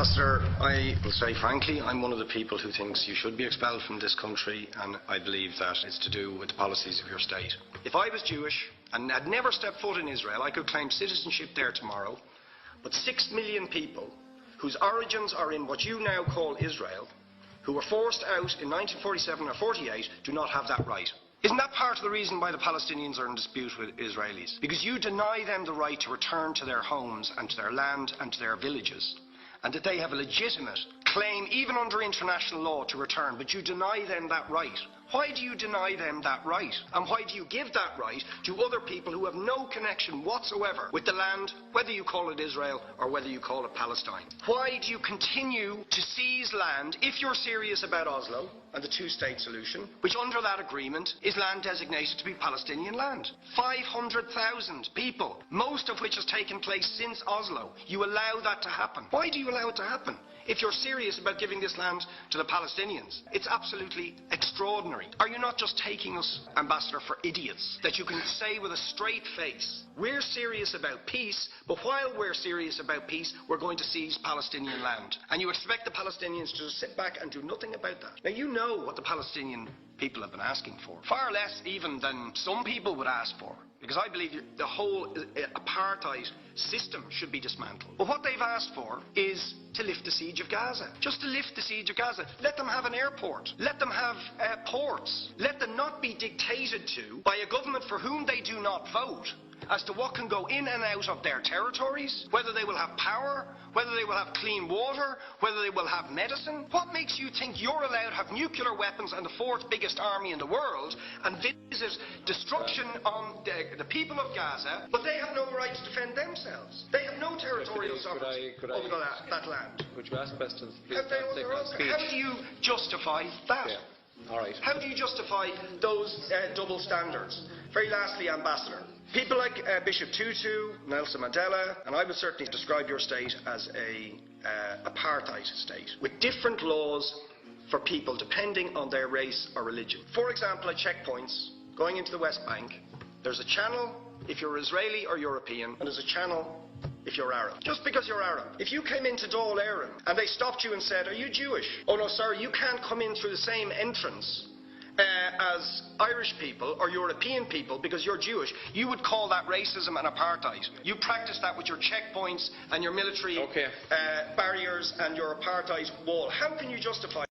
Ambassador, I will say frankly, I'm one of the people who thinks you should be expelled from this country, and I believe that it's to do with the policies of your state. If I was Jewish and had never stepped foot in Israel, I could claim citizenship there tomorrow, but 6 million people whose origins are in what you now call Israel, who were forced out in 1947 or 48, do not have that right. Isn't that part of the reason why the Palestinians are in dispute with Israelis? Because you deny them the right to return to their homes and to their land and to their villages, and that they have a legitimate claim, even under international law, to return, but you deny them that right. Why do you deny them that right? And why do you give that right to other people who have no connection whatsoever with the land, whether you call it Israel or whether you call it Palestine? Why do you continue to seize land if you're serious about Oslo and the two-state solution, which under that agreement is land designated to be Palestinian land? 500,000 people, most of which has taken place since Oslo. You allow that to happen. Why do you allow it to happen? If you're serious about giving this land to the Palestinians, it's absolutely extraordinary. Are you not just taking us, Ambassador, for idiots? That you can say with a straight face, we're serious about peace, but while we're serious about peace, we're going to seize Palestinian land. And you expect the Palestinians to just sit back and do nothing about that. Now, you know what the Palestinian people have been asking for. Far less even than some people would ask for. Because I believe the whole apartheid system should be dismantled. But what they've asked for is to lift the siege of Gaza. Just to lift the siege of Gaza. Let them have an airport. Let them have ports. Let them not be dictated to by a government for whom they do not vote as to what can go in and out of their territories, whether they will have power, whether they will have clean water, whether they will have medicine. What makes you think you're allowed to have nuclear weapons and the fourth biggest army in the world and visit destruction on the people of Gaza, but they have no right to defend themselves? They have no territorial sovereignty over that land. Would you ask questions, please? How do you justify that? Yeah. All right. How do you justify those double standards? Very lastly, Ambassador, people like Bishop Tutu, Nelson Mandela, and I would certainly describe your state as a apartheid state, with different laws for people depending on their race or religion. For example, at checkpoints going into the West Bank, there's a channel if you're Israeli or European, and there's a channel if you're Arab. Just because you're Arab. If you came into Dáil Éireann and they stopped you and said, are you Jewish? Oh no, sorry, you can't come in through the same entrance as Irish people or European people because you're Jewish, you would call that racism and apartheid. You practice that with your checkpoints and your military barriers and your apartheid wall. How can you justify